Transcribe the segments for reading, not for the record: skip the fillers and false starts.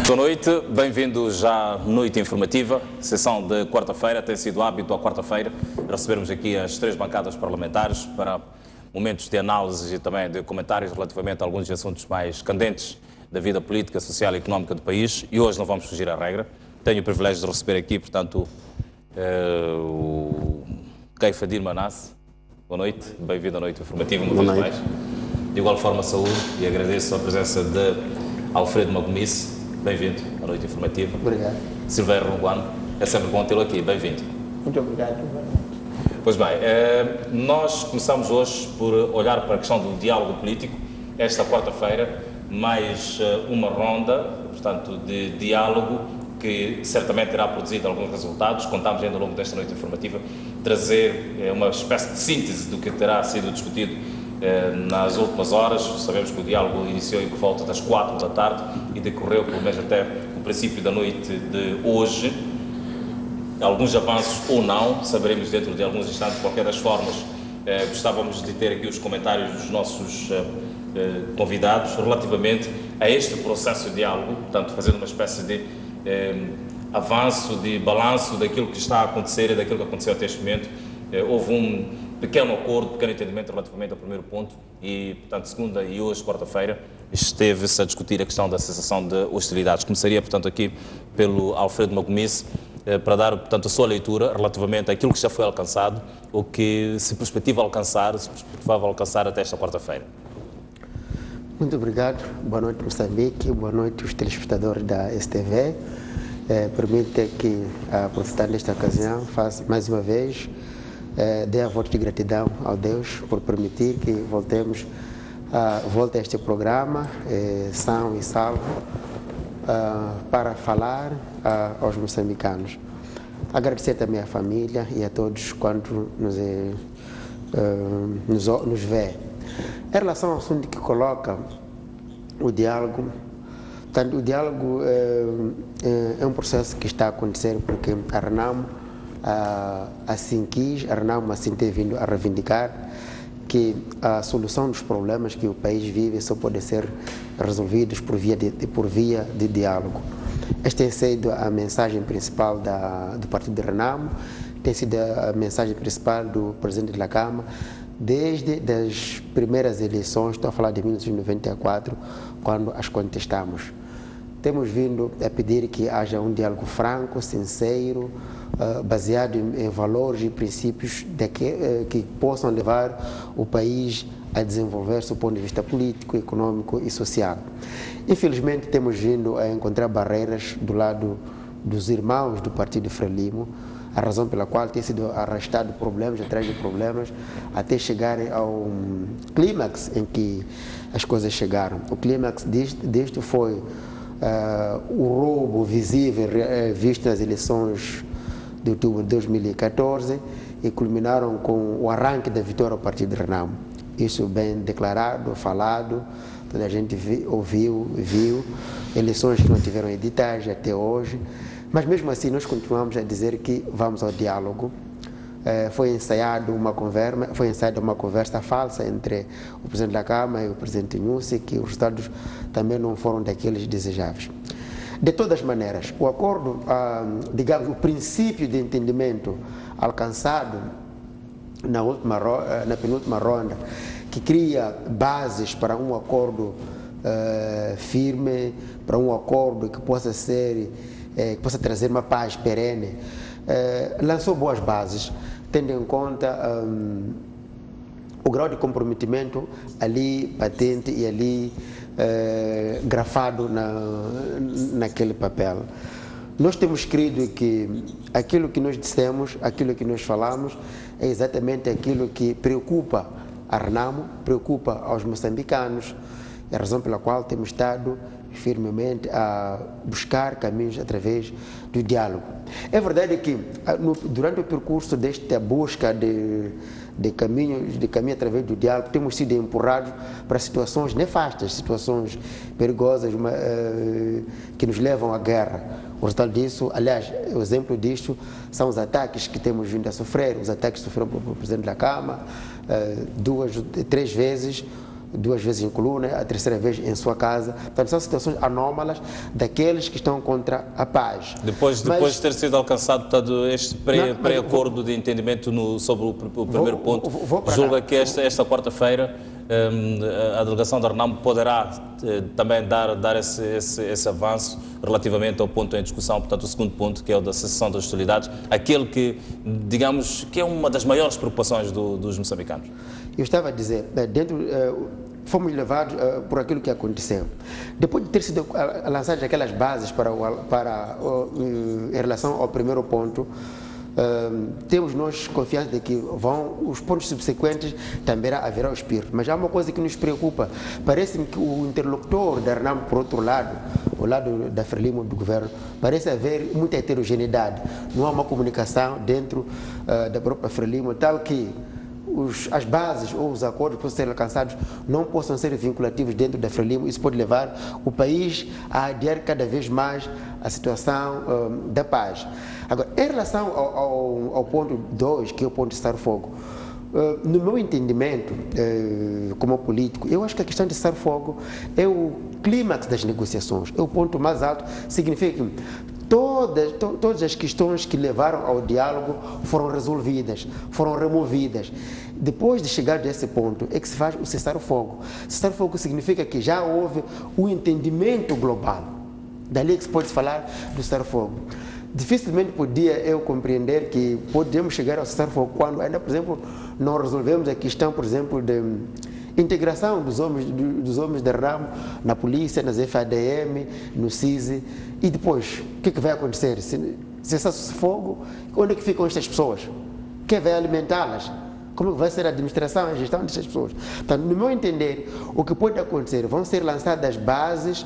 Boa noite, bem-vindos já à noite informativa, sessão de quarta-feira. Tem sido hábito à quarta-feira recebermos aqui as três bancadas parlamentares para momentos de análise e também de comentários relativamente a alguns dos assuntos mais candentes da vida política, social e económica do país, e hoje não vamos fugir à regra. Tenho o privilégio de receber aqui, portanto, o Keifadir Manasse. Boa noite, bem-vindo à noite informativa uma vez mais. De igual forma, saúde e agradeço a presença de Alfredo Magomice. Bem-vindo à noite informativa. Obrigado. Silvério Ronguano, é sempre bom tê-lo aqui. Bem-vindo. Muito obrigado. Pois bem, nós começamos hoje por olhar para a questão do diálogo político. Esta quarta-feira, mais uma ronda, portanto, de diálogo que certamente terá produzido alguns resultados. Contamos ainda ao longo desta noite informativa trazer uma espécie de síntese do que terá sido discutido nas últimas horas. Sabemos que o diálogo iniciou por volta das 4 da tarde e decorreu pelo menos até o princípio da noite de hoje. Alguns avanços ou não, saberemos dentro de alguns instantes. De qualquer das formas, gostávamos de ter aqui os comentários dos nossos convidados relativamente a este processo de diálogo, portanto, fazendo uma espécie de avanço, de balanço daquilo que está a acontecer e daquilo que aconteceu até este momento. Houve um pequeno acordo, pequeno entendimento relativamente ao primeiro ponto e, portanto, segunda e hoje, quarta-feira, esteve-se a discutir a questão da cessação de hostilidades. Começaria, portanto, aqui pelo Alfredo Magomice, para dar, portanto, a sua leitura relativamente àquilo que já foi alcançado, o que se perspectiva alcançar até esta quarta-feira. Muito obrigado. Boa noite, Moçambique. Boa noite, os telespectadores da STV. Permita que, aproveitando esta ocasião, faça mais uma vez dê a voto de gratidão ao Deus por permitir que volte a este programa são e salvo para falar aos moçambicanos. Agradecer também à família e a todos quanto nos vê. Em relação ao assunto que coloca o diálogo, portanto, o diálogo é um processo que está a acontecer porque a Renamo assim quis, a Renamo assim tem vindo a reivindicar que a solução dos problemas que o país vive só pode ser resolvidos por via de diálogo. Esta tem sido a mensagem principal do Partido de Renamo, tem sido a mensagem principal do Presidente da Câmara, desde as primeiras eleições, estou a falar de 1994, quando as contestamos. Temos vindo a pedir que haja um diálogo franco, sincero, baseado em valores e princípios que possam levar o país a desenvolver-se do ponto de vista político, econômico e social. Infelizmente, temos vindo a encontrar barreiras do lado dos irmãos do Partido Frelimo, a razão pela qual tem sido arrastado problemas atrás de problemas, até chegarem ao clímax em que as coisas chegaram. O clímax disto foi o roubo visível visto nas eleições de outubro de 2014 e culminaram com o arranque da vitória ao Partido de Renamo. Isso bem declarado, falado, toda a gente viu, eleições que não tiveram editagem até hoje, mas mesmo assim nós continuamos a dizer que vamos ao diálogo. Foi ensaiada uma conversa falsa entre o Presidente da Câmara e o Presidente Nyusi, que os resultados também não foram daqueles desejáveis. De todas as maneiras, o acordo, digamos, o princípio de entendimento alcançado na penúltima ronda, que cria bases para um acordo firme, para um acordo que possa trazer uma paz perene, lançou boas bases, tendo em conta o grau de comprometimento ali patente e ali grafado naquele papel. Nós temos crido que aquilo que nós dissemos, aquilo que nós falamos, é exatamente aquilo que preocupa a Renamo, preocupa aos moçambicanos, é a razão pela qual temos estado firmemente a buscar caminhos através do diálogo. É verdade que durante o percurso desta busca de caminho através do diálogo, temos sido empurrados para situações nefastas, situações perigosas que nos levam à guerra. O resultado disso, aliás, o exemplo disto são os ataques que temos vindo a sofrer, os ataques que sofreram pelo Presidente da Câmara, 2, 3 vezes, 2 vezes em coluna, a 3ª vez em sua casa. Portanto, são situações anómalas daqueles que estão contra a paz. Depois de ter sido alcançado, portanto, este pré-acordo de entendimento sobre o primeiro ponto, julga que esta quarta-feira a delegação da RENAMO poderá também dar esse avanço relativamente ao ponto em discussão, portanto, o segundo ponto, que é o da cessação das hostilidades, aquele que, digamos, que é uma das maiores preocupações dos moçambicanos. Eu estava a dizer, fomos levados por aquilo que aconteceu. Depois de ter sido lançadas aquelas bases em relação ao primeiro ponto, temos nós confiança de que os pontos subsequentes também haverá o espírito. Mas há uma coisa que nos preocupa. Parece-me que o interlocutor da RENAMO, por outro lado, ao lado da Frelimo do governo, parece haver muita heterogeneidade. Não há uma comunicação dentro da própria Frelimo, tal que as bases ou os acordos que possam ser alcançados não possam ser vinculativos dentro da Frelimo. Isso pode levar o país a adiar cada vez mais a situação da paz. Agora, em relação ao ponto 2, que é o ponto de cessar-fogo, no meu entendimento, como político, eu acho que a questão de cessar-fogo é o clímax das negociações, é o ponto mais alto. Significa que todas as questões que levaram ao diálogo foram resolvidas, foram removidas. Depois de chegar a esse ponto é que se faz o cessar-fogo. Cessar-fogo significa que já houve um entendimento global. Dali é que se pode falar do cessar-fogo. Dificilmente podia eu compreender que podemos chegar ao cessar-fogo quando ainda, por exemplo, não resolvemos a questão, por exemplo, de integração dos homens da RENAMO na polícia, nas FADM, no CISI. E depois, o que vai acontecer? Se cessar-se fogo, onde é que ficam estas pessoas? Quem vai alimentá-las? Como vai ser a administração e a gestão destas pessoas? Portanto, no meu entender, o que pode acontecer? Vão ser lançadas bases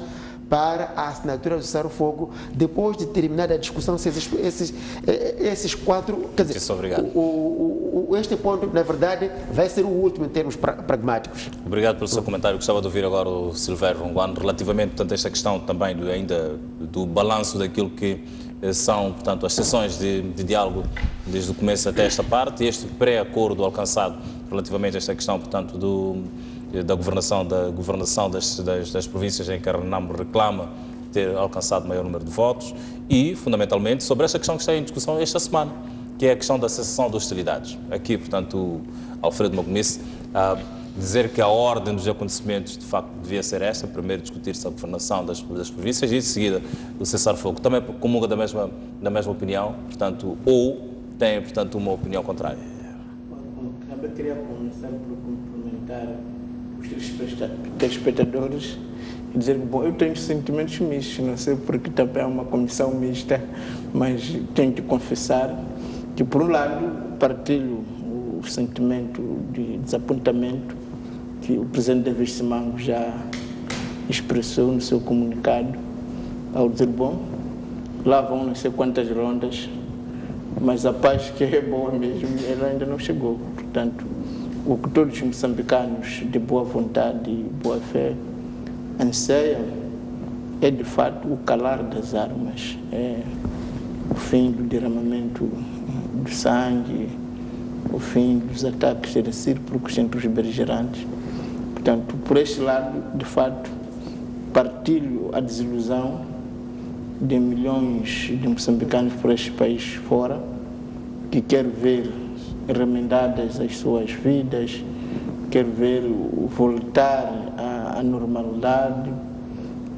para a assinatura do cessar-fogo depois de terminada a discussão se esses 4... Quer dizer, este ponto, na verdade, vai ser o último em termos pragmáticos. Obrigado pelo seu comentário. Gostava de ouvir agora o Silvério Ronguano relativamente, portanto, a esta questão também do balanço daquilo que são, portanto, as sessões de diálogo desde o começo até esta parte e este pré-acordo alcançado relativamente a esta questão, portanto, da governação das províncias em que a RENAMO reclama ter alcançado maior número de votos e, fundamentalmente, sobre esta questão que está em discussão esta semana, que é a questão da cessação de hostilidades. Aqui, portanto, o Alfredo Magomisse a dizer que a ordem dos acontecimentos, de facto, devia ser esta: primeiro discutir-se a governação das províncias e, em seguida, o cessar-fogo. Também comunga da mesma opinião, portanto, ou tem, portanto, uma opinião contrária? Também queria começar por complementar os telespectadores e dizer, bom, eu tenho sentimentos mistos, não sei porque também é uma comissão mista, mas tenho que confessar que, por um lado, partilho o sentimento de desapontamento que o presidente David Simango já expressou no seu comunicado, ao dizer, bom, lá vão não sei quantas rondas, mas a paz que é boa mesmo, ela ainda não chegou. Portanto, o que todos os moçambicanos de boa vontade e boa fé anseiam é, de fato, o calar das armas, é o fim do derramamento do sangue, o fim dos ataques recíprocos entre os beligerantes. Portanto, por este lado, de fato, partilho a desilusão de milhões de moçambicanos por este país fora, que quer ver remendadas as suas vidas, quer ver voltar à normalidade,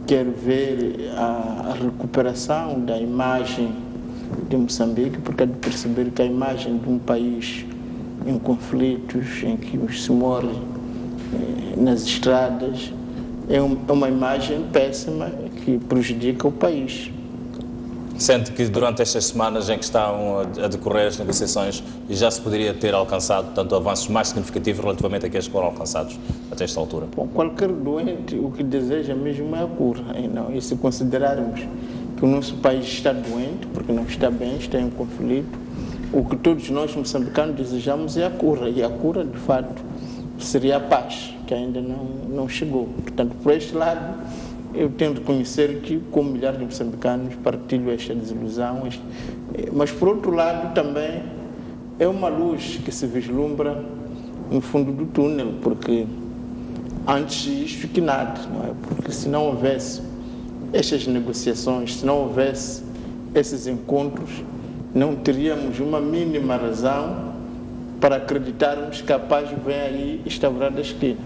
quer ver a recuperação da imagem de Moçambique, porque é de perceber que a imagem de um país em conflitos, em que se morre nas estradas, é uma imagem péssima que prejudica o país. Sente que durante estas semanas em que estão a decorrer as negociações já se poderia ter alcançado, tanto avanços mais significativos relativamente àqueles que foram alcançados até esta altura? Bom, qualquer doente o que deseja mesmo é a cura. E se considerarmos que o nosso país está doente, porque não está bem, está em conflito, o que todos nós moçambicanos desejamos é a cura. E a cura, de fato, seria a paz, que ainda não chegou. Portanto, por este lado, eu tenho de reconhecer que, como milhares de moçambicanos, partilho esta desilusão, mas, por outro lado, também é uma luz que se vislumbra no fundo do túnel, porque antes isto que nada, não é? Porque se não houvesse estas negociações, se não houvesse esses encontros, não teríamos uma mínima razão para acreditarmos que a paz vem aí instaurar da esquina.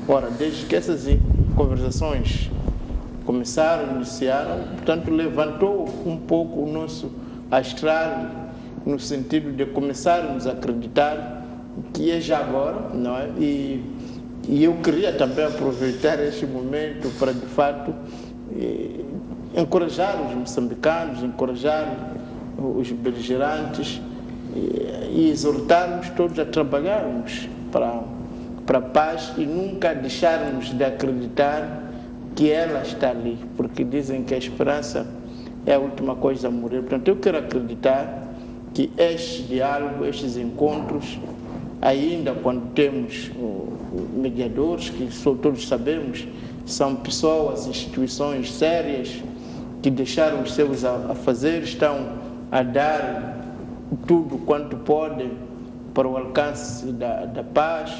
Ora, desde que essas conversações começaram, iniciaram, portanto, levantou um pouco o nosso astral, no sentido de começarmos a acreditar que é já agora, não é? E eu queria também aproveitar este momento para, de fato, encorajar os moçambicanos, encorajar os beligerantes e exortar-nos todos a trabalharmos para a paz e nunca deixarmos de acreditar que ela está ali, porque dizem que a esperança é a última coisa a morrer. Portanto, eu quero acreditar que este diálogo, estes encontros, ainda quando temos mediadores, que todos sabemos, são pessoas, instituições sérias, que deixaram os seus a fazer, estão a dar tudo quanto podem para o alcance da paz.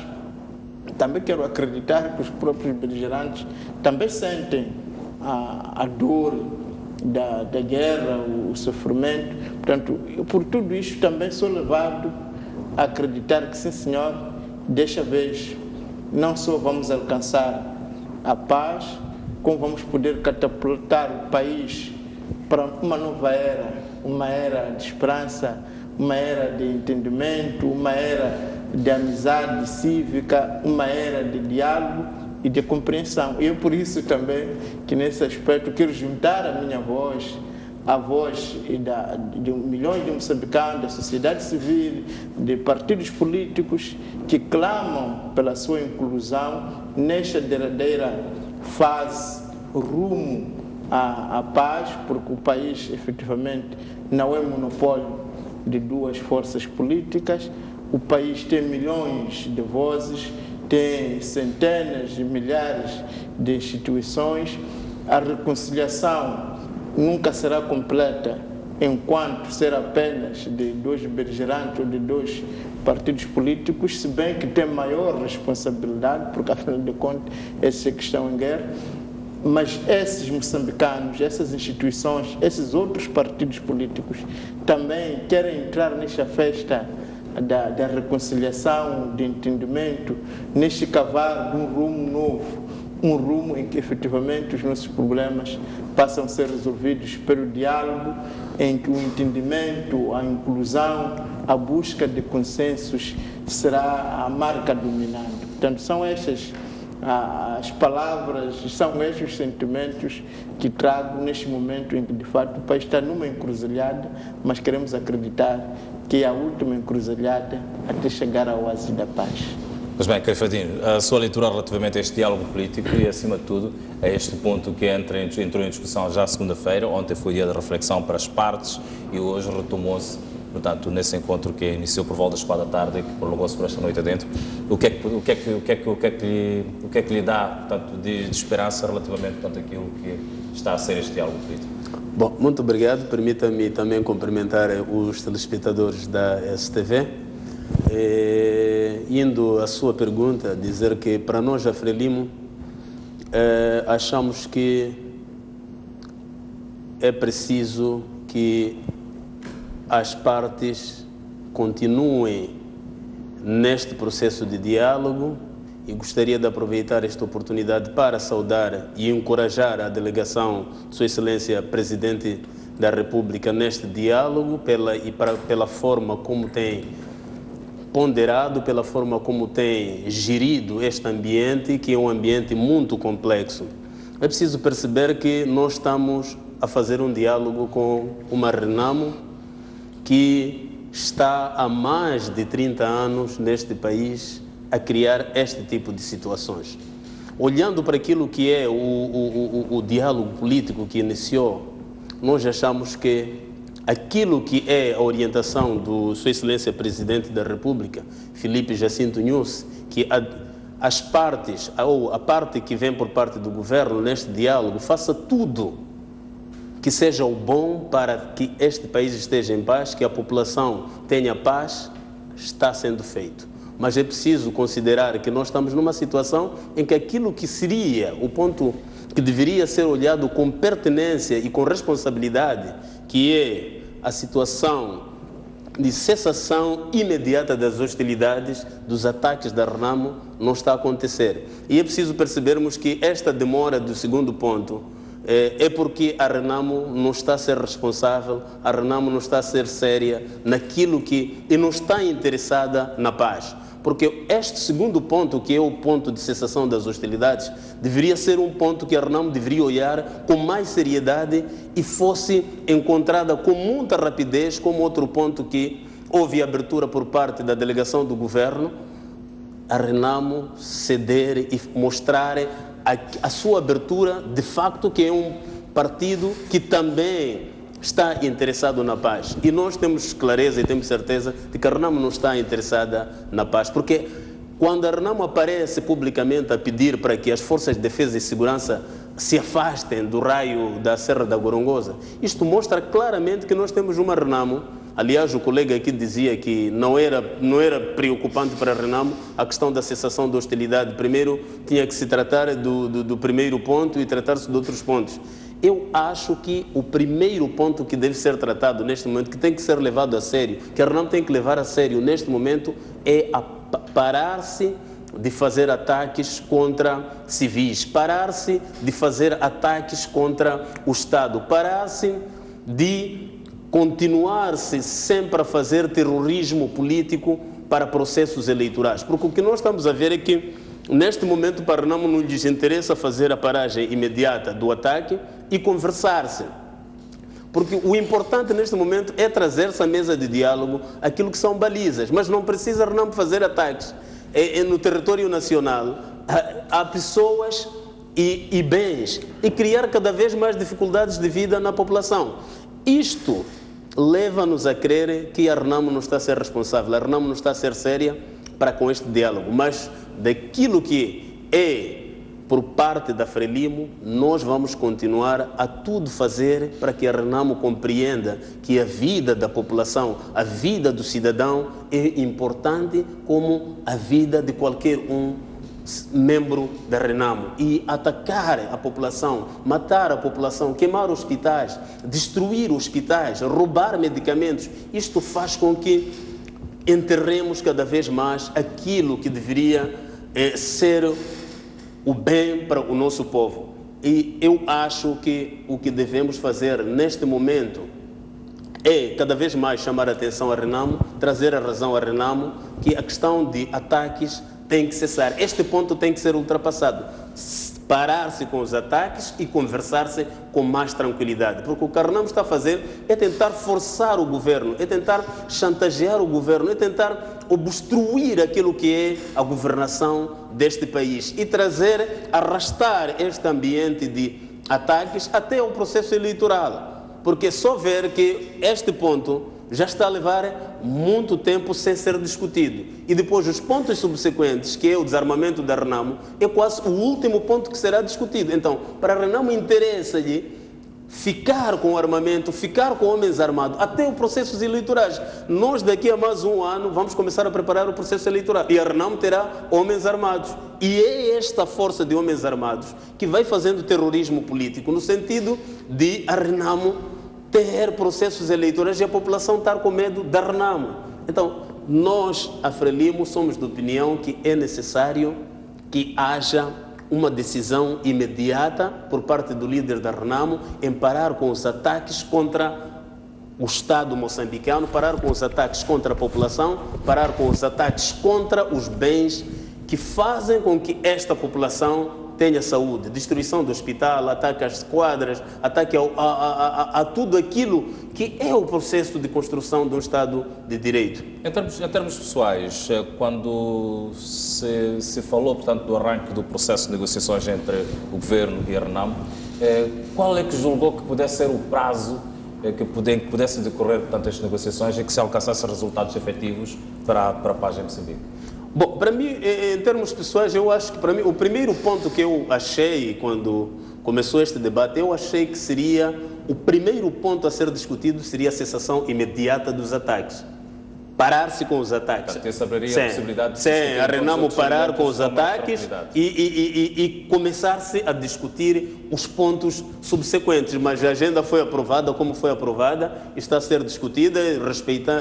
Também quero acreditar que os próprios beligerantes também sentem a dor da guerra, o sofrimento. Portanto, por tudo isto também sou levado a acreditar que, sim senhor, desta vez não só vamos alcançar a paz, como vamos poder catapultar o país para uma nova era, uma era de esperança, uma era de entendimento, uma era de amizade cívica, uma era de diálogo e de compreensão. E é por isso também que, nesse aspecto, quero juntar a minha voz, a voz de milhões de moçambicanos, da sociedade civil, de partidos políticos que clamam pela sua inclusão nesta derradeira fase rumo à paz, porque o país, efetivamente, não é monopólio de duas forças políticas. O país tem milhões de vozes, tem centenas de milhares de instituições. A reconciliação nunca será completa enquanto ser apenas de dois beligerantes ou de dois partidos políticos, se bem que tem maior responsabilidade, porque afinal de contas esses é que estão em guerra. Mas esses moçambicanos, essas instituições, esses outros partidos políticos também querem entrar nesta festa da reconciliação, de entendimento, neste cavar de um rumo novo, um rumo em que efetivamente os nossos problemas passam a ser resolvidos pelo diálogo, em que o entendimento, a inclusão, a busca de consensos será a marca dominante. Portanto, são estas as palavras, são estes os sentimentos que trago neste momento em que, de fato, o país está numa encruzilhada, mas queremos acreditar que é a última encruzilhada até chegar ao oásis da paz. Pois bem, Caifadinho, a sua leitura relativamente a este diálogo político e, acima de tudo, a este ponto que entrou em discussão já segunda-feira, ontem foi dia de reflexão para as partes e hoje retomou-se, portanto, nesse encontro que iniciou por volta das 4 da tarde e que prolongou-se por esta noite adentro. O que é que lhe dá, portanto, de esperança relativamente, portanto, àquilo que está a ser este diálogo político? Bom, muito obrigado. Permita-me também cumprimentar os telespectadores da STV. Indo à sua pergunta, dizer que para nós, a Frelimo, achamos que é preciso que as partes continuem neste processo de diálogo e gostaria de aproveitar esta oportunidade para saudar e encorajar a delegação de Sua Excelência Presidente da República neste diálogo pela forma como tem ponderado, pela forma como tem gerido este ambiente, que é um ambiente muito complexo. É preciso perceber que nós estamos a fazer um diálogo com uma Renamo que está há mais de 30 anos neste país a criar este tipo de situações. Olhando para aquilo que é o diálogo político que iniciou, nós achamos que aquilo que é a orientação do Sua Excelência Presidente da República, Filipe Jacinto Nyusi, que as partes, ou a parte que vem por parte do governo neste diálogo, faça tudo que seja o bom para que este país esteja em paz, que a população tenha paz, está sendo feito. mas é preciso considerar que nós estamos numa situação em que aquilo que seria o ponto que deveria ser olhado com pertinência e com responsabilidade, que é a situação de cessação imediata das hostilidades, dos ataques da Renamo, não está a acontecer. E é preciso percebermos que esta demora do segundo ponto é porque a Renamo não está a ser responsável, a Renamo não está a ser séria naquilo que... e não está interessada na paz. Porque este segundo ponto, que é o ponto de cessação das hostilidades, deveria ser um ponto que a Renamo deveria olhar com mais seriedade e fosse encontrada com muita rapidez, como outro ponto que houve abertura por parte da delegação do governo, a Renamo ceder e mostrar a sua abertura, de facto, que é um partido que também está interessado na paz. E nós temos clareza e temos certeza de que a Renamo não está interessada na paz, porque quando a Renamo aparece publicamente a pedir para que as forças de defesa e segurança se afastem do raio da Serra da Gorongosa, isto mostra claramente que nós temos uma Renamo. Aliás, o colega aqui dizia que não era preocupante para a Renamo a questão da cessação da hostilidade. Primeiro tinha que se tratar do primeiro ponto e tratar-se de outros pontos. Eu acho que o primeiro ponto que deve ser tratado neste momento, que tem que ser levado a sério, que a Renamo tem que levar a sério neste momento, é parar-se de fazer ataques contra civis, parar-se de fazer ataques contra o Estado, parar-se de continuar-se sempre a fazer terrorismo político para processos eleitorais. Porque o que nós estamos a ver é que, neste momento, para a Renamo não lhes interessa fazer a paragem imediata do ataque e conversar-se. Porque o importante neste momento é trazer-se à mesa de diálogo aquilo que são balizas, mas não precisa a Renamo fazer ataques. No território nacional há pessoas e bens e criar cada vez mais dificuldades de vida na população. Isto leva-nos a crer que a Renamo não está a ser responsável, a Renamo não está a ser séria para com este diálogo, mas daquilo que é por parte da Frelimo, nós vamos continuar a tudo fazer para que a Renamo compreenda que a vida da população, a vida do cidadão é importante como a vida de qualquer membro da Renamo. E atacar a população, matar a população, queimar hospitais, destruir hospitais, roubar medicamentos, isto faz com que enterremos cada vez mais aquilo que deveria ser o bem para o nosso povo. E eu acho que o que devemos fazer neste momento é cada vez mais chamar a atenção à Renamo, trazer a razão à Renamo, que a questão de ataques tem que cessar. Este ponto tem que ser ultrapassado. Parar-se com os ataques e conversar-se com mais tranquilidade. Porque o que a Renamo está a fazer é tentar forçar o governo, é tentar chantagear o governo, é tentar obstruir aquilo que é a governação deste país e arrastar este ambiente de ataques até o processo eleitoral. Porque só ver que este ponto já está a levar muito tempo sem ser discutido. E depois os pontos subsequentes, que é o desarmamento da Renamo, é quase o último ponto que será discutido. Então, para a Renamo interessa-lhe ficar com o armamento, ficar com homens armados, até os processos eleitorais. Nós daqui a mais um ano vamos começar a preparar o processo eleitoral e a Renamo terá homens armados. E é esta força de homens armados que vai fazendo terrorismo político, no sentido de a Renamo ter processos eleitorais e a população estar com medo da Renamo. Então, nós, a Frelimo, somos de opinião que é necessário que haja uma decisão imediata por parte do líder da Renamo em parar com os ataques contra o Estado moçambicano, parar com os ataques contra a população, parar com os ataques contra os bens que fazem com que esta população tenha saúde, destruição do hospital, ataque às esquadras, ataque a tudo aquilo que é o processo de construção de um Estado de Direito. Em termos pessoais, quando se falou, portanto, do arranque do processo de negociações entre o Governo e a Renamo, qual é que julgou que pudesse ser o prazo que pudesse decorrer, portanto, estas negociações e que se alcançasse resultados efetivos para a paz em Moçambique? Bom, para mim, em termos pessoais, eu acho que para mim o primeiro ponto que eu achei quando começou este debate, eu achei que seria o primeiro ponto a ser discutido seria a cessação imediata dos ataques. parar-se com os ataques. Portanto, isso abriria a possibilidade de sim, a todos Renamo os parar com os elementos ataques com mais e começar-se a discutir os pontos subsequentes. Mas a agenda foi aprovada como foi aprovada, está a ser discutida,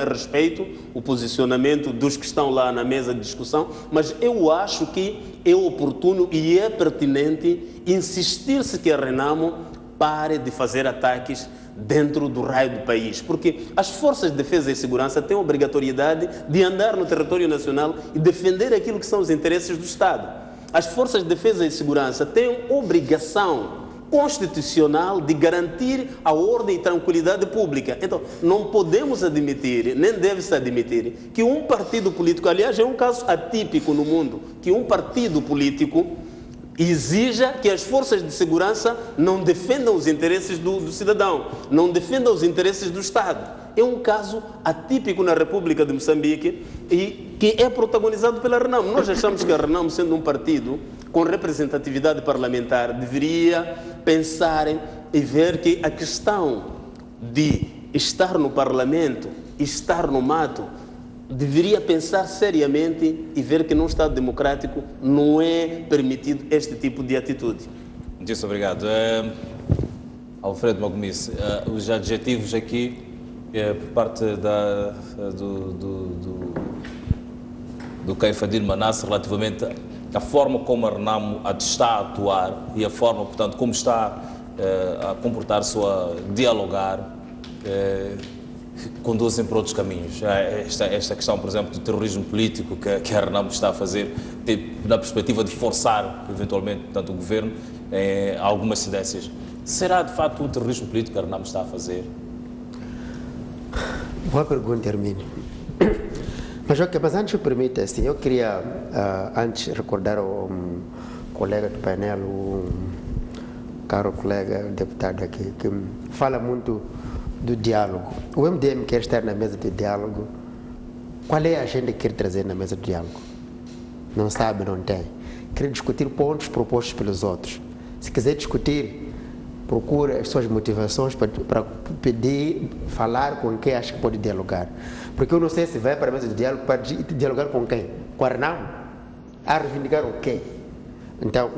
respeito o posicionamento dos que estão lá na mesa de discussão, mas eu acho que é oportuno e é pertinente insistir-se que a Renamo pare de fazer ataques dentro do raio do país, porque as forças de defesa e segurança têm a obrigatoriedade de andar no território nacional e defender aquilo que são os interesses do Estado. As forças de defesa e segurança têm obrigação constitucional de garantir a ordem e tranquilidade pública. Então, não podemos admitir, nem deve-se admitir, que um partido político, aliás, é um caso atípico no mundo, que um partido político exija que as forças de segurança não defendam os interesses do cidadão, não defendam os interesses do Estado. É um caso atípico na República de Moçambique e que é protagonizado pela Renamo. Nós achamos que a Renamo, sendo um partido com representatividade parlamentar, deveria pensar e ver que a questão de estar no Parlamento, estar no mato, deveria pensar seriamente e ver que num Estado democrático não é permitido este tipo de atitude. Muito obrigado. Alfredo Magomice, os adjetivos aqui por parte do Caifadine Manasse relativamente à forma como a Renamo está a atuar e a forma, portanto, como está a comportar-se ou a dialogar, conduzem para outros caminhos. Esta questão, por exemplo, do terrorismo político que a Renamo está a fazer, na perspectiva de forçar, eventualmente, portanto, o governo em algumas cedências. Será, de facto, um terrorismo político que a Renamo está a fazer? Boa pergunta, Hermínio. Mas antes, permita, assim, eu queria, antes, recordar ao colega do painel, o caro colega deputado aqui, que fala muito do diálogo. O MDM quer estar na mesa do diálogo. Qual é a agenda que quer trazer na mesa do diálogo? Não sabe, não tem. Quer discutir pontos propostos pelos outros. Se quiser discutir, procura as suas motivações para pedir, falar com quem acha que pode dialogar. Porque eu não sei se vai para a mesa do diálogo para dialogar com quem? Com a Renamo? A reivindicar o quê? Então,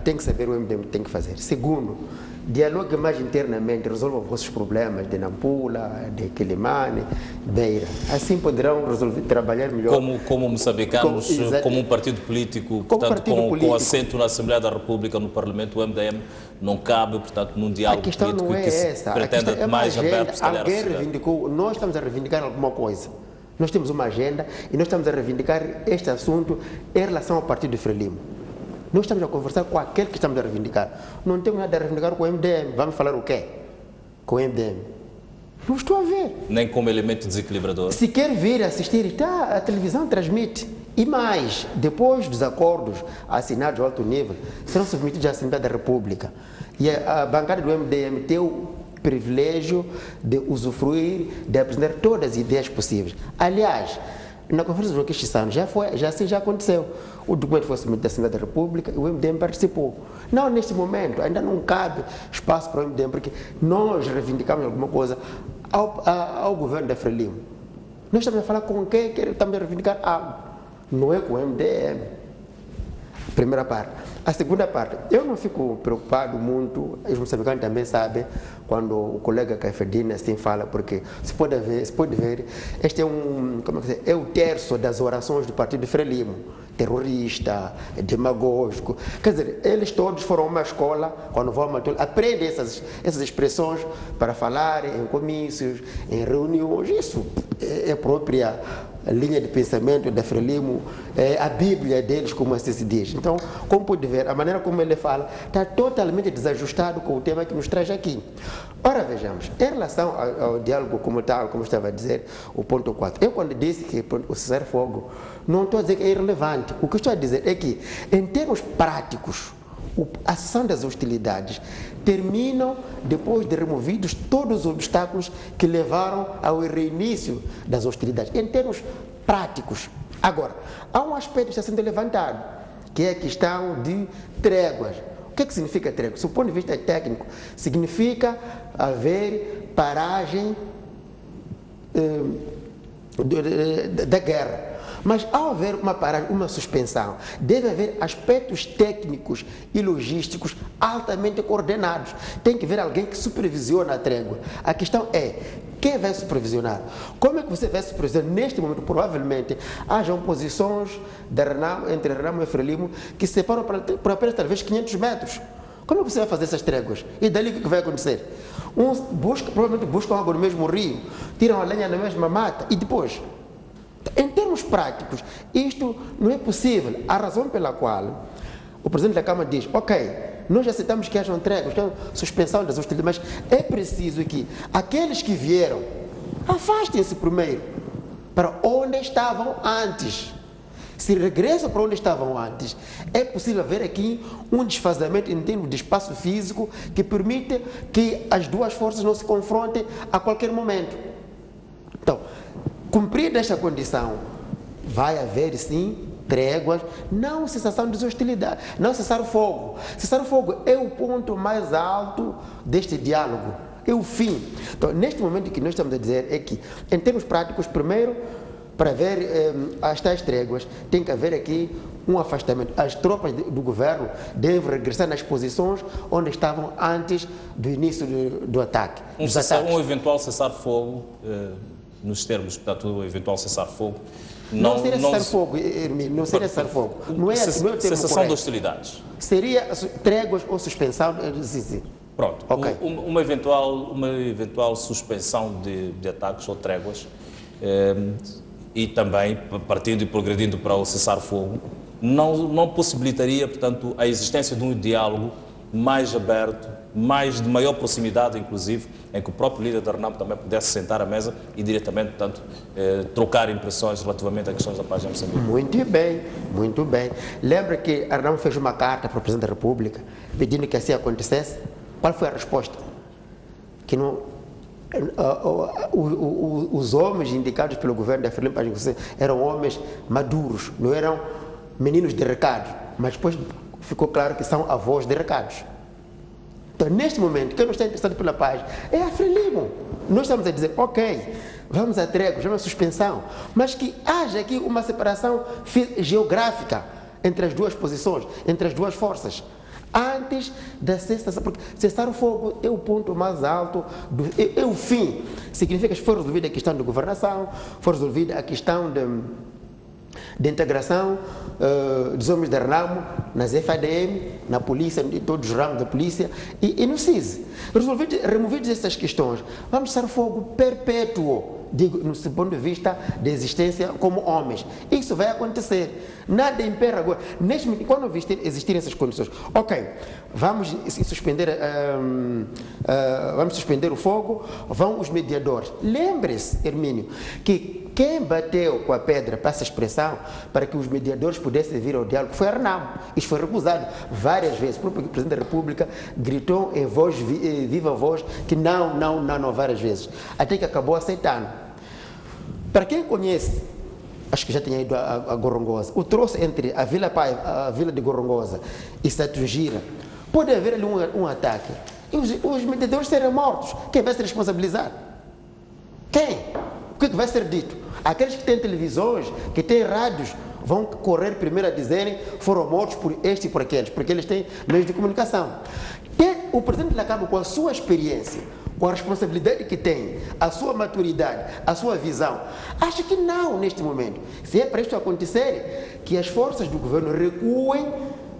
tem que saber o MDM tem que fazer. Segundo, dialogue mais internamente, resolva os vossos problemas de Nampula, de Quilimane, Beira. Assim poderão trabalhar melhor. Como moçambicanos, como um partido político, portanto, com assento na Assembleia da República, no Parlamento, o MDM não cabe, portanto, num diálogo político não é que se essa. pretenda mais aberto, se calhar. Alguém reivindicou, nós estamos a reivindicar alguma coisa. Nós temos uma agenda e nós estamos a reivindicar este assunto em relação ao partido de Frelimo. Nós estamos a conversar com aquele que estamos a reivindicar. Não temos nada a reivindicar com o MDM. Vamos falar o quê? Com o MDM. Não estou a ver. Nem como elemento desequilibrador. Se quer vir assistir, a televisão transmite. E mais, depois dos acordos assinados ao alto nível, serão submetidos à Assembleia da República. E a bancada do MDM tem o privilégio de usufruir, de apresentar todas as ideias possíveis. Aliás, na Conferência do Joaquim Chissano já aconteceu. O documento foi submetido à Assembleia da República e o MDM participou. Não, neste momento, ainda não cabe espaço para o MDM, porque nós reivindicamos alguma coisa ao governo da Frelimo. Nós estamos a falar com quem estamos a reivindicar algo. Não é com o MDM. Primeira parte. A segunda parte, eu não fico preocupado muito, os moçambicanos também sabem, quando o colega Caifadine assim fala, porque se pode ver, este é é o terço das orações do partido Frelimo, terrorista, demagógico. Quer dizer, eles todos foram a uma escola, quando vão a uma escola, aprendem essas expressões para falar em comícios, em reuniões. Isso é própria linha de pensamento da Frelimo, a Bíblia deles, como assim se diz. Então, como pode ver, a maneira como ele fala está totalmente desajustado com o tema que nos traz aqui. Ora, vejamos, em relação ao diálogo como estava a dizer, o ponto 4, eu quando disse que o cessar-fogo, não estou a dizer que é irrelevante. O que estou a dizer é que, em termos práticos, a cessão das hostilidades terminam depois de removidos todos os obstáculos que levaram ao reinício das hostilidades, em termos práticos. Agora, há um aspecto que está sendo levantado, que é a questão de tréguas. O que significa trégua? Do ponto de vista técnico, significa haver paragem da guerra. Mas ao haver uma paragem, uma suspensão, deve haver aspectos técnicos e logísticos altamente coordenados. Tem que haver alguém que supervisiona a trégua. A questão é, quem vai supervisionar? Como é que você vai supervisionar? Neste momento, provavelmente, hajam posições entre Renamo e Frelimo que se separam por apenas talvez 500 metros. Como é que você vai fazer essas tréguas? E dali o que vai acontecer? Uns provavelmente buscam água no mesmo rio, tiram a lenha na mesma mata e depois... Em termos práticos, isto não é possível. A razão pela qual o Presidente da Câmara diz, ok, nós aceitamos que hajam tréguas, que hajam suspensão das hostilidades, mas é preciso que aqueles que vieram afastem-se primeiro para onde estavam antes. Se regressam para onde estavam antes, é possível haver aqui um desfazamento em termos de espaço físico que permite que as duas forças não se confrontem a qualquer momento. Então, cumprida esta condição, vai haver sim tréguas, não cessação das hostilidades, não cessar o fogo. Cessar o fogo é o ponto mais alto deste diálogo, é o fim. Então, neste momento, o que nós estamos a dizer é que, em termos práticos, primeiro, para haver as tais tréguas, tem que haver aqui um afastamento. As tropas do governo devem regressar nas posições onde estavam antes do início do ataque. Um eventual cessar-fogo, nos termos, portanto, o eventual cessar-fogo. Não seria cessar-fogo, Hermínio, não seria cessar-fogo. Não é o termo cessação de hostilidades. Seria tréguas ou suspensão. Sim. Pronto. Okay. Uma eventual suspensão de ataques ou tréguas e também, partindo e progredindo para o cessar-fogo, não possibilitaria, portanto, a existência de um diálogo mais aberto, de maior proximidade, inclusive, em que o próprio líder da Renamo também pudesse sentar à mesa e diretamente, portanto, trocar impressões relativamente a questões da paz em Moçambique. Muito bem, muito bem. Lembra que a Renamo fez uma carta para o Presidente da República pedindo que assim acontecesse? Qual foi a resposta? Que não, os homens indicados pelo governo da Frelimo eram homens maduros, não eram meninos de recado, mas depois ficou claro que são avós de recados. Então, neste momento, quem não está interessado pela paz é a Frelimo. Nós estamos a dizer, ok, vamos a tréguas, vamos a suspensão, mas que haja aqui uma separação geográfica entre as duas posições, entre as duas forças, antes da cessação, porque cessar o fogo é o ponto mais alto, é o fim. Significa que foi resolvida a questão de governação, foi resolvida a questão de integração dos homens da Renamo, nas FADM, na polícia, em todos os ramos da polícia e no CIS. Removidas essas questões, vamos cessar o fogo perpétuo, digo, no seu ponto de vista de existência como homens. Isso vai acontecer. Nada impera agora. Neste momento, quando existirem essas condições, ok, vamos suspender o fogo, vão os mediadores. Lembre-se, Hermínio, que quem bateu com a pedra, para essa expressão, para que os mediadores pudessem vir ao diálogo, foi a Renamo. Isto foi recusado várias vezes. O próprio Presidente da República gritou em voz, viva voz, que não, várias vezes. Até que acabou aceitando. Para quem conhece, acho que já tinha ido a Gorongosa, o troço entre a Vila de Gorongosa e Satungira, pode haver ali um ataque. E os mediadores serão mortos. Quem vai se responsabilizar? Quem? O que vai ser dito? Aqueles que têm televisões, que têm rádios, vão correr primeiro a dizerem foram mortos por este e por aqueles, porque eles têm meios de comunicação. O Presidente da Câmara, com a sua experiência, com a responsabilidade que tem, a sua maturidade, a sua visão, acha que não neste momento. Se é para isto acontecer, que as forças do governo recuem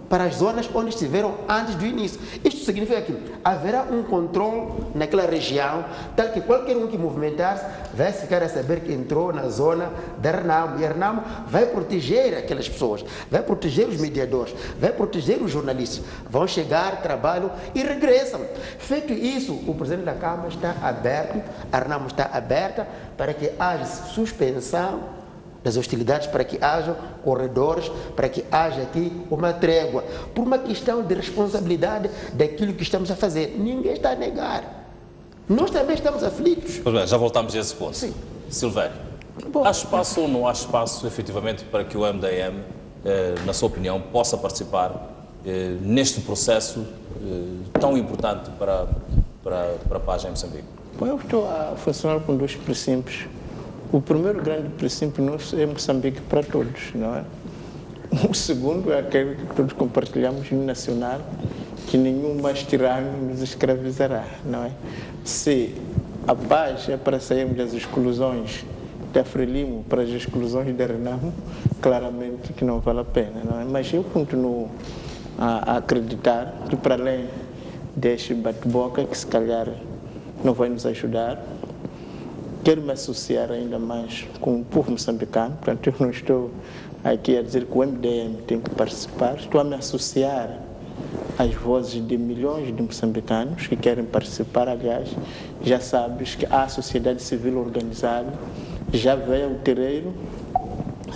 para as zonas onde estiveram antes do início. Isto significa que haverá um controle naquela região, tal que qualquer um que movimentar-se vai ficar a saber que entrou na zona da Renamo. E a Renamo vai proteger aquelas pessoas, vai proteger os mediadores, vai proteger os jornalistas. Vão chegar, trabalham e regressam. Feito isso, o Presidente da Câmara está aberto, a Renamo está aberta para que haja suspensão das hostilidades, para que haja corredores, para que haja aqui uma trégua, por uma questão de responsabilidade daquilo que estamos a fazer. Ninguém está a negar. Nós também estamos aflitos. Pois bem, já voltamos a esse ponto. Sim. Silvério, há espaço ou não há espaço, efetivamente, para que o MDM, na sua opinião, possa participar neste processo tão importante para a paz em Moçambique? Bom, eu estou a funcionar com dois princípios. O primeiro grande princípio nosso é Moçambique para todos, não é? O segundo é aquele que todos compartilhamos, no nacional, que nenhum mais tirano nos escravizará, não é? Se a paz é para sairmos das exclusões da Frelimo para as exclusões da Renamo, claramente que não vale a pena, não é? Mas eu continuo a acreditar que, para além deste bate-boca, que se calhar não vai nos ajudar, quero me associar ainda mais com o povo moçambicano. Portanto, eu não estou aqui a dizer que o MDM tem que participar, estou a me associar às vozes de milhões de moçambicanos que querem participar. Aliás, já sabes que a sociedade civil organizada já veio ao terreiro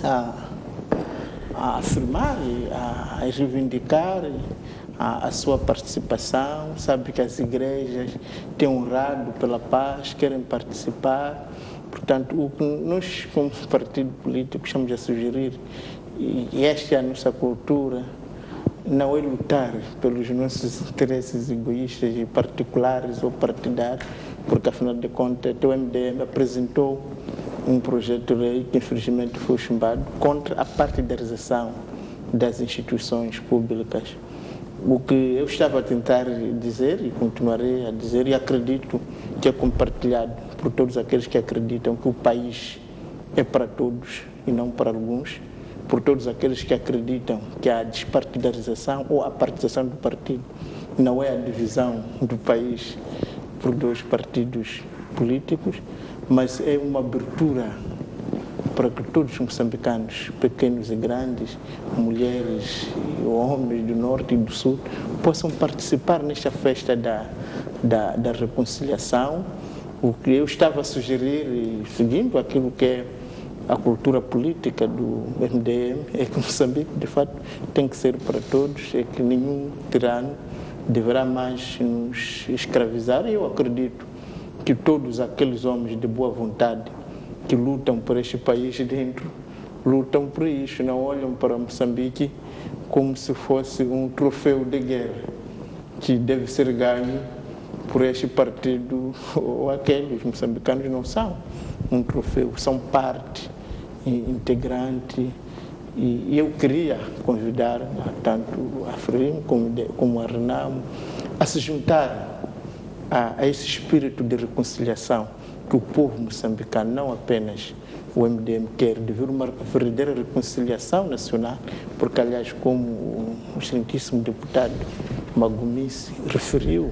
a afirmar, a reivindicar a sua participação. Sabe que as igrejas têm honrado pela paz, querem participar. Portanto, o que nós, como partido político, estamos a sugerir, e esta é a nossa cultura, não é lutar pelos nossos interesses egoístas e particulares ou partidários, porque, afinal de contas, o MDM apresentou um projeto de lei que, infelizmente, foi chumbado contra a partidarização das instituições públicas. O que eu estava a tentar dizer e continuarei a dizer, e acredito que é compartilhado por todos aqueles que acreditam que o país é para todos e não para alguns, por todos aqueles que acreditam que a despartidarização ou a partidização do partido não é a divisão do país por dois partidos políticos, mas é uma abertura para que todos os moçambicanos, pequenos e grandes, mulheres e homens do norte e do sul, possam participar nesta festa da reconciliação. O que eu estava a sugerir, seguindo aquilo que é a cultura política do MDM, é que Moçambique, de fato, tem que ser para todos, é que nenhum tirano deverá mais nos escravizar. Eu acredito que todos aqueles homens de boa vontade que lutam por este país dentro, lutam por isso, não olham para Moçambique como se fosse um troféu de guerra que deve ser ganho por este partido ou aquele. Os moçambicanos não são um troféu, são parte integrante. E eu queria convidar tanto a Frelimo como a Renamo a se juntar a esse espírito de reconciliação que o povo moçambicano, não apenas o MDM, quer, de ver uma verdadeira reconciliação nacional, porque, aliás, como o excelentíssimo deputado Magumisi referiu,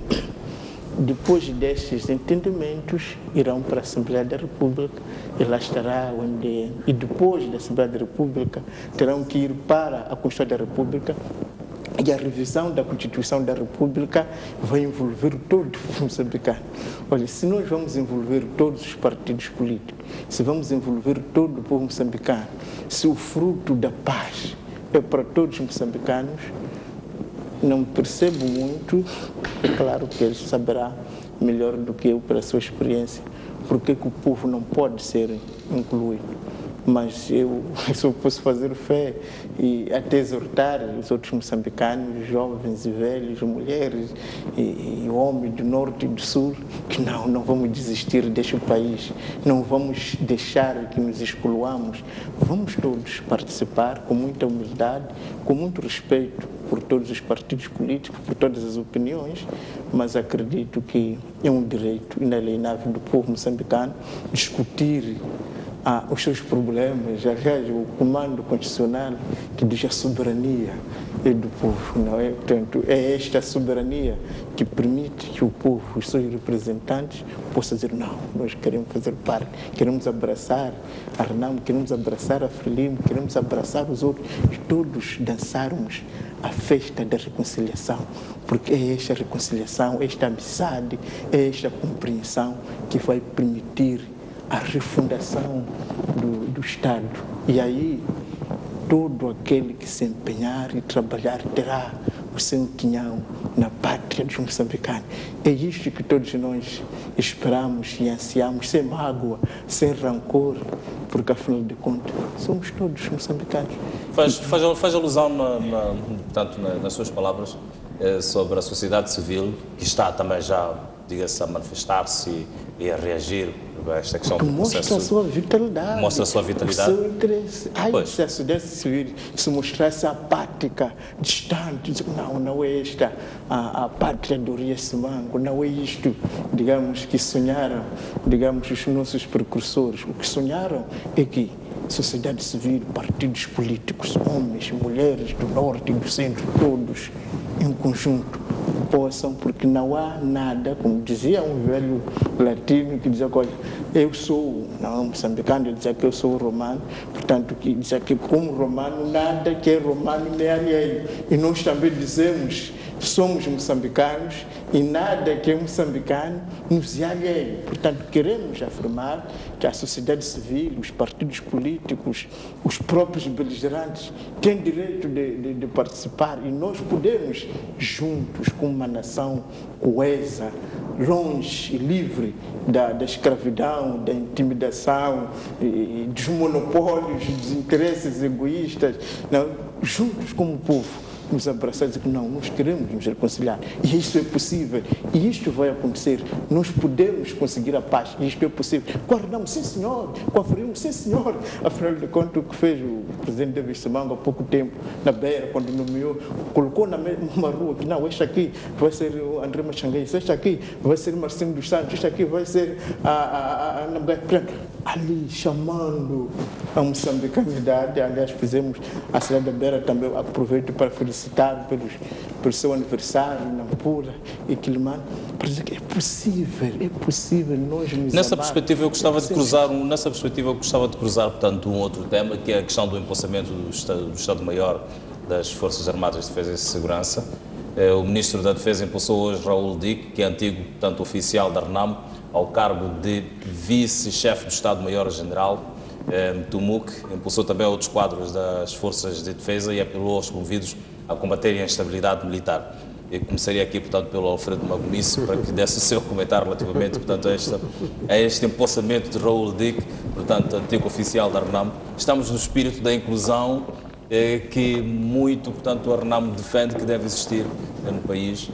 depois destes entendimentos irão para a Assembleia da República e lá estará o MDM. E depois da Assembleia da República terão que ir para a Constituição da República, e a revisão da Constituição da República vai envolver todos os moçambicanos. Olha, se nós vamos envolver todos os partidos políticos, se vamos envolver todo o povo moçambicano, se o fruto da paz é para todos os moçambicanos, não percebo muito, é claro que ele saberá melhor do que eu pela sua experiência, porque que o povo não pode ser incluído. Mas eu só posso fazer fé e até exortar os outros moçambicanos, jovens e velhos, mulheres e homens do norte e do sul, que não vamos desistir deste país, não vamos deixar que nos excluamos. Vamos todos participar com muita humildade, com muito respeito por todos os partidos políticos, por todas as opiniões, mas acredito que é um direito inalienável do povo moçambicano discutir os seus problemas. Aliás, o comando constitucional que diz a soberania é do povo, não é? Portanto, é esta soberania que permite que o povo, os seus representantes, possa dizer, não, nós queremos fazer parte, queremos abraçar a Renamo, queremos abraçar a Frelimo, queremos abraçar os outros, e todos dançarmos a festa da reconciliação, porque é esta reconciliação, esta amizade, é esta compreensão que vai permitir a refundação do Estado. E aí, todo aquele que se empenhar e trabalhar terá o seu quinhão na pátria dos moçambicanos. É isto que todos nós esperamos e ansiamos, sem mágoa, sem rancor, porque, afinal de contas, somos todos moçambicanos. Faz alusão, portanto, nas suas palavras, sobre a sociedade civil, que está também já diga-se, a manifestar-se e a reagir a esta questão que do mostra processo? a sua vitalidade. Mostra a sua vitalidade. O seu interesse. Ai, Pois. se a sociedade civil se mostrasse apática, distante, dizer, não é esta a pátria do Riacimango, não é isto, digamos, que sonharam, digamos, os nossos precursores. O que sonharam é que sociedade civil, partidos políticos, homens, mulheres do norte e do centro, todos em conjunto possam, porque não há nada, como dizia um velho latino que dizia, olha, eu sou, não moçambicano, ele dizia que eu sou romano, portanto, que dizia que como romano, nada que é romano nem alheio. E nós também dizemos, somos moçambicanos e nada que é moçambicano nos é alheio. Portanto, queremos afirmar que a sociedade civil, os partidos políticos, os próprios beligerantes têm direito de participar e nós podemos, juntos, como uma nação coesa, longe e livre da escravidão, da intimidação, e dos monopólios, dos interesses egoístas, não, juntos como povo, nos abraçar e dizer que não, nós queremos nos reconciliar. E isso é possível. E isto vai acontecer. Nós podemos conseguir a paz. E isto é possível. Guardamos, sim senhor. Conferimos, sim senhor. Afinal de contas, o que fez o presidente David Simango há pouco tempo, na Beira, quando nomeou, colocou na mesma rua que não, este aqui vai ser o André Machanguei, este aqui vai ser o Marcinho dos Santos, este aqui vai ser a Ana Beira. Ali, chamando a moçambicanidade. Aliás, fizemos a cidade da Beira também, aproveito para felicitar pelo seu aniversário, Nampula e Quilimane, para dizer que é possível nós nos Nessa amar. perspectiva, eu gostava de cruzar, portanto, um outro tema, que é a questão do empossamento do Estado-Maior das Forças Armadas de Defesa e Segurança. O Ministro da Defesa impulsou hoje Raul Dick, que é antigo, portanto, oficial da RENAM, ao cargo de vice-chefe do Estado-Maior-General. Tumuk impulsou também outros quadros das Forças de Defesa e apelou aos comovidos a combaterem a instabilidade militar. Eu começaria aqui, portanto, pelo Alfredo Magomice, para que desse o seu comentário relativamente, portanto, a este empossamento de Raul Dick, portanto, antigo oficial da RENAM. Estamos no espírito da inclusão que muito, portanto, a RENAM defende que deve existir no país.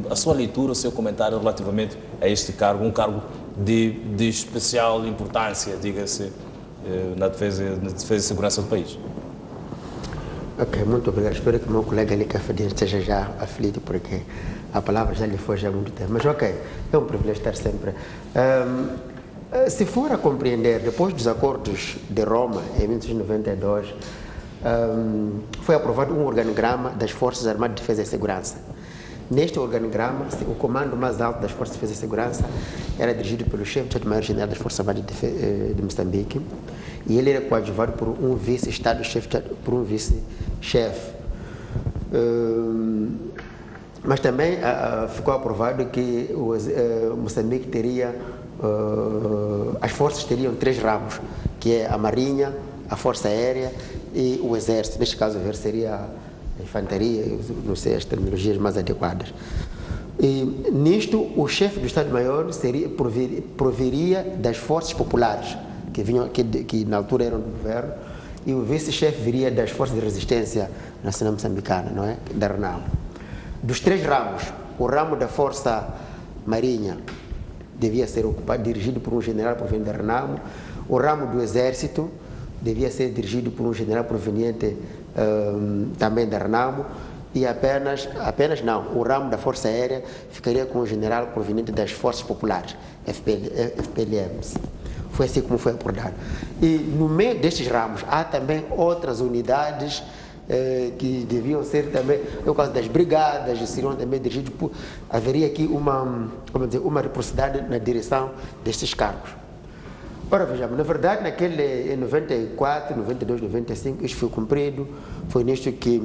A sua leitura, o seu comentário relativamente a este cargo, um cargo de especial importância, diga-se, na defesa e segurança do país. Ok, muito obrigado. Espero que o meu colega ali, Cafedinho, esteja já aflito, porque a palavra já lhe foi já há muito tempo. Mas ok, é um privilégio estar sempre. Se for a compreender, depois dos acordos de Roma, em 1992, foi aprovado um organograma das Forças Armadas de Defesa e Segurança. Neste organograma, o comando mais alto das Forças de Defesa e Segurança era dirigido pelo chefe de Estado-Maior-General das Forças Armadas de Moçambique, e ele era coadjuvado por um vice-estado-chefe, por um vice-chefe. Mas também ficou aprovado que Moçambique teria, as forças teriam 3 ramos, que é a Marinha, a Força Aérea e o Exército. Neste caso, o Exército seria a infantaria, não sei as terminologias mais adequadas. E nisto, o chefe do Estado-Maior proviria das forças populares, que na altura eram do governo, e o vice-chefe viria das forças de resistência nacional moçambicana, não é? Da RENAM. Dos 3 ramos, o ramo da Força Marinha devia ser dirigido por um general proveniente da RENAM, o ramo do Exército devia ser dirigido por um general proveniente também da RENAM, e apenas não, o ramo da Força Aérea ficaria com um general proveniente das Forças Populares, FPLMs. Foi assim como foi acordado. E no meio destes ramos há também outras unidades que deviam ser também, no caso das brigadas, seriam também dirigidos por, haveria aqui uma reciprocidade na direção destes cargos. Ora, vejamos, na verdade, em 94, 92, 95, isto foi cumprido. Foi nisto que,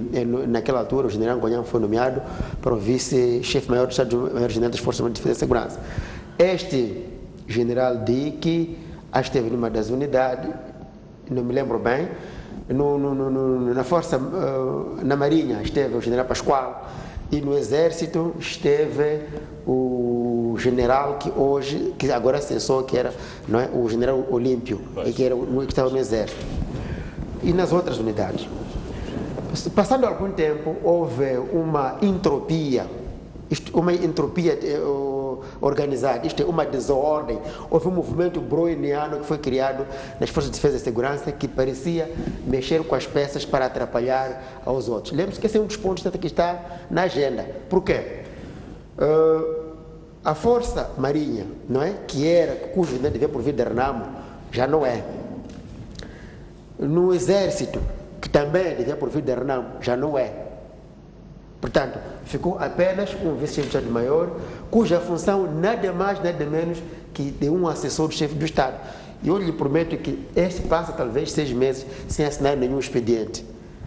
naquela altura, o general Ngonham foi nomeado para o vice-chefe-maior do Estado-Maior-General das Forças de Defesa e Segurança. Este general Dick esteve numa das unidades, não me lembro bem, na Marinha esteve o general Pascoal, e no Exército esteve o general que agora cessou, que era, não é, o general Olímpio, que estava no Exército. E nas outras unidades. Passando algum tempo, houve uma entropia organizada. Isto é uma desordem. Houve um movimento broiniano que foi criado nas Forças de Defesa e Segurança que parecia mexer com as peças para atrapalhar aos outros. Lembre-se que esse é um dos pontos que está na agenda. Por quê? A Força Marinha, não é? Cujo devia por vir de Renamo, já não é. No Exército, que também devia por vir de Renamo, já não é. Portanto, ficou apenas um vice-chefe de Estado-Maior, cuja função nada mais, nada menos que de um assessor do chefe do Estado. E eu lhe prometo que este passa talvez 6 meses sem assinar nenhum expediente.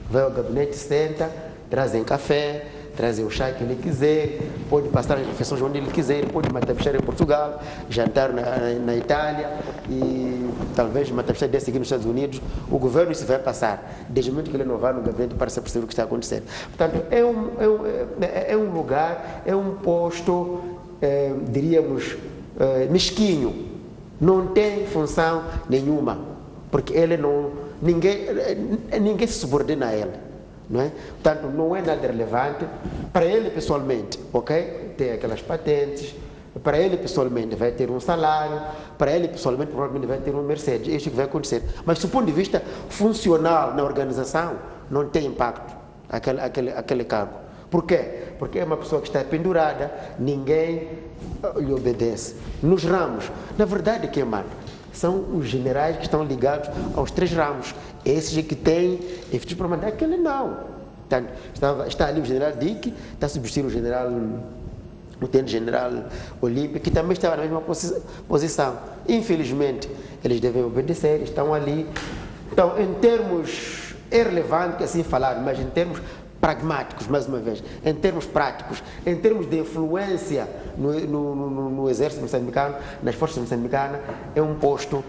Vai ao gabinete, senta, trazem café, trazem o chá que ele quiser, pode passar as refeições onde ele quiser, pode matar em Portugal, jantar na Itália e talvez matar dia seguinte nos Estados Unidos. O governo isso vai passar, desde o momento que ele não vai no gabinete para se perceber o que está acontecendo. Portanto, é um lugar, é um posto, diríamos, mesquinho, não tem função nenhuma, porque ele não, ninguém se subordina a ele. Não é? Portanto, não é nada relevante para ele pessoalmente, ok? Tem aquelas patentes, para ele pessoalmente vai ter um salário, para ele pessoalmente provavelmente vai ter um Mercedes, é isso que vai acontecer. Mas do ponto de vista funcional na organização, não tem impacto aquele cargo. Por quê? Porque é uma pessoa que está pendurada, ninguém lhe obedece. Nos ramos, na verdade, quem manda são os generais que estão ligados aos 3 ramos. Esses que têm efeitos para mandar, aquele não. Portanto, está ali o general Dick, está substituindo o tenente-general Olímpio, que também estava na mesma posição. Infelizmente, eles devem obedecer, estão ali. Então, em termos, é relevante que assim falar, mas em termos pragmáticos, mais uma vez, em termos práticos, em termos de influência no exército moçambicano, nas forças moçambicanas, é um posto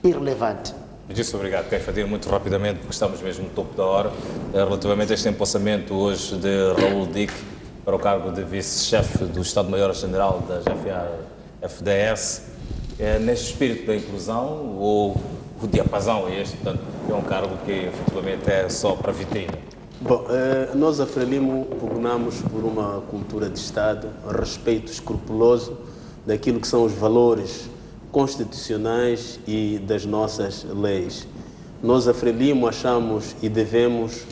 irrelevante. Muitíssimo obrigado, Keifadir. Muito rapidamente, porque estamos mesmo no topo da hora, relativamente a este empossamento hoje de Raul Dick para o cargo de vice-chefe do Estado-Maior-General da GFA-FDS, neste espírito da inclusão ou o diapasão é este, portanto, é um cargo que efetivamente é só para vitrine? Bom, nós a Frelimo pugnamos por uma cultura de Estado, respeito escrupuloso daquilo que são os valores constitucionais e das nossas leis. Nós a Frelimo achamos e devemos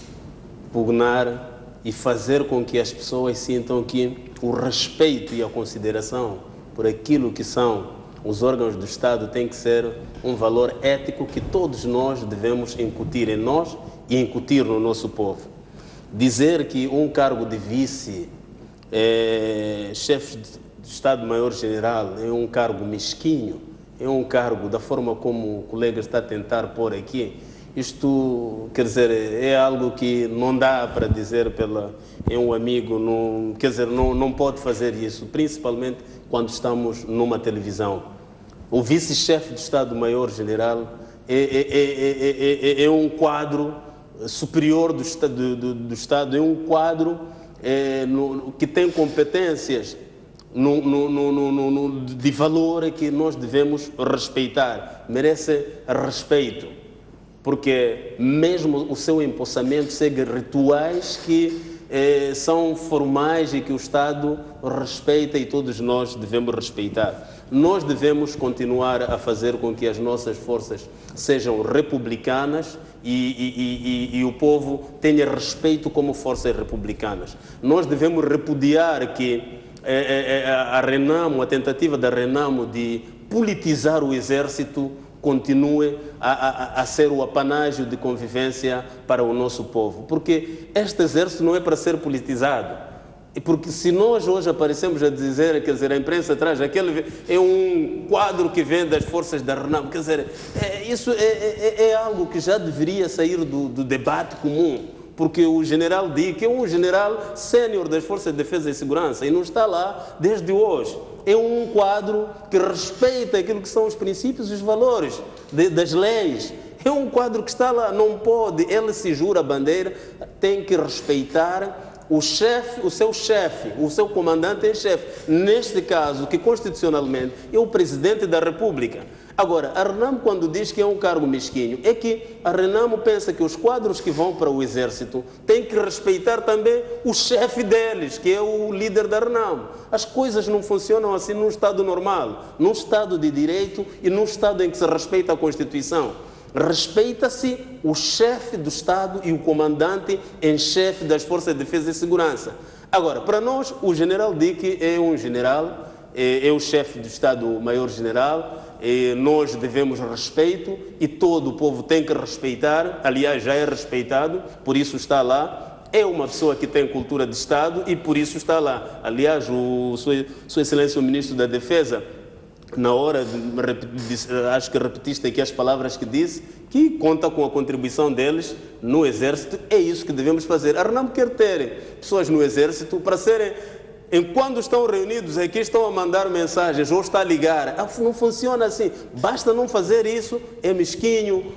pugnar e fazer com que as pessoas sintam que o respeito e a consideração por aquilo que são os órgãos do Estado tem que ser um valor ético que todos nós devemos incutir em nós e incutir no nosso povo. Dizer que um cargo de vice, chefe de Estado-Maior-General, é um cargo mesquinho, é um cargo da forma como o colega está a tentar pôr aqui, isto, quer dizer, é algo que não dá para dizer é um amigo, não, quer dizer, não pode fazer isso, principalmente quando estamos numa televisão. O vice-chefe do Estado-Maior-General é um quadro superior do Estado, é um quadro que tem competências de valor que nós devemos respeitar, merece respeito, porque mesmo o seu empossamento segue rituais que são formais e que o Estado respeita e todos nós devemos respeitar. Nós devemos continuar a fazer com que as nossas forças sejam republicanas e o povo tenha respeito como forças republicanas. Nós devemos repudiar que a tentativa da Renamo de politizar o exército continue a ser o apanágio de convivência para o nosso povo. Porque este exército não é para ser politizado. E porque se nós hoje aparecemos a dizer, quer dizer, a imprensa traz aquele é um quadro que vem das forças da Renamo, quer dizer, isso é algo que já deveria sair do debate comum. Porque o general Dick é um general sénior das Forças de Defesa e Segurança e não está lá desde hoje. É um quadro que respeita aquilo que são os princípios e os valores das leis. É um quadro que está lá, não pode, ele se jura a bandeira, tem que respeitar o seu chefe, o seu comandante em chefe, neste caso, que constitucionalmente é o Presidente da República. Agora, a Renamo, quando diz que é um cargo mesquinho, é que a Renamo pensa que os quadros que vão para o Exército têm que respeitar também o chefe deles, que é o líder da Renamo. As coisas não funcionam assim num Estado normal, num Estado de direito e num Estado em que se respeita a Constituição. Respeita-se o chefe do Estado e o comandante em chefe das Forças de Defesa e Segurança. Agora, para nós, o general Dick é um general, é o chefe do Estado-Maior-General, nós devemos respeito e todo o povo tem que respeitar, aliás, já é respeitado, por isso está lá. É uma pessoa que tem cultura de Estado e por isso está lá. Aliás, Sua Excelência o Ministro da Defesa, na hora, acho que repetiste aqui as palavras que disse, que conta com a contribuição deles no Exército. É isso que devemos fazer. A Renamo quer ter pessoas no Exército para serem, enquanto estão reunidos aqui, estão a mandar mensagens ou está a ligar. Não funciona assim. Basta não fazer isso. É mesquinho.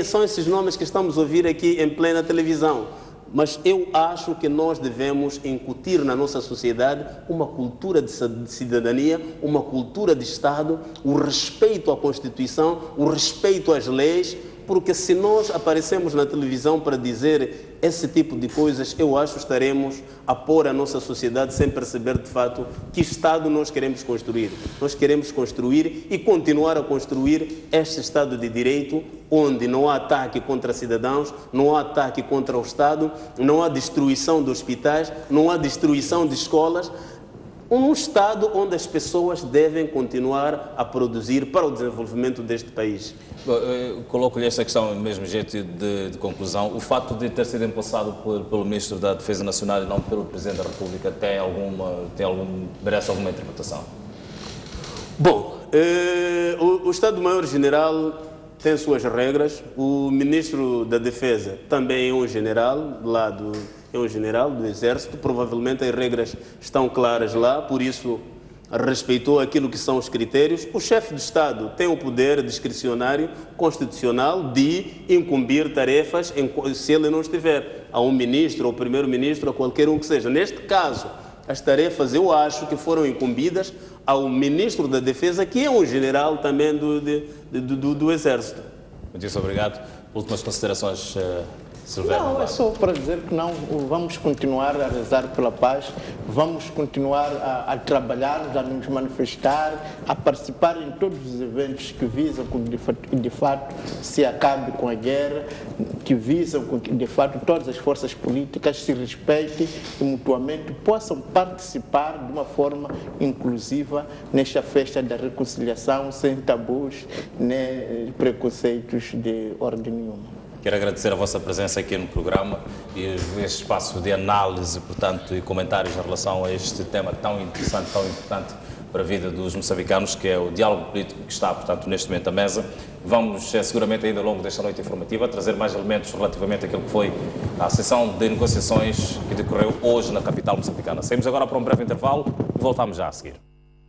São esses nomes que estamos a ouvir aqui em plena televisão. Mas eu acho que nós devemos incutir na nossa sociedade uma cultura de cidadania, uma cultura de Estado, o respeito à Constituição, o respeito às leis, porque se nós aparecemos na televisão para dizer esse tipo de coisas, eu acho que estaremos a pôr a nossa sociedade sem perceber de fato que Estado nós queremos construir. Nós queremos construir e continuar a construir este Estado de Direito, onde não há ataque contra cidadãos, não há ataque contra o Estado, não há destruição de hospitais, não há destruição de escolas. Um Estado onde as pessoas devem continuar a produzir para o desenvolvimento deste país. Coloco-lhe esta questão, mesmo jeito de conclusão. O facto de ter sido empossado pelo Ministro da Defesa Nacional e não pelo Presidente da República merece alguma interpretação? Bom, o Estado-Maior-General tem suas regras. O Ministro da Defesa também é um general é um general do Exército, provavelmente as regras estão claras lá, por isso respeitou aquilo que são os critérios. O chefe de Estado tem o poder discricionário constitucional de incumbir tarefas se ele não estiver, a um ministro, ao primeiro-ministro, a qualquer um que seja. Neste caso, as tarefas eu acho que foram incumbidas ao Ministro da Defesa, que é um general também do Exército. Muito obrigado. Últimas considerações, Silvério? Não, é só para dizer que não, vamos continuar a rezar pela paz, vamos continuar a trabalhar, a nos manifestar, a participar em todos os eventos que visam que de fato se acabe com a guerra, que visam que de fato todas as forças políticas se respeitem e mutuamente possam participar de uma forma inclusiva nesta festa da reconciliação, sem tabus nem preconceitos de ordem nenhuma. Quero agradecer a vossa presença aqui no programa e este espaço de análise, portanto, e comentários em relação a este tema tão interessante, tão importante para a vida dos moçambicanos, que é o diálogo político que está, portanto, neste momento à mesa. Vamos, seguramente, ainda ao longo desta noite informativa, trazer mais elementos relativamente àquilo que foi a sessão de negociações que decorreu hoje na capital moçambicana. Saímos agora para um breve intervalo e voltamos já a seguir.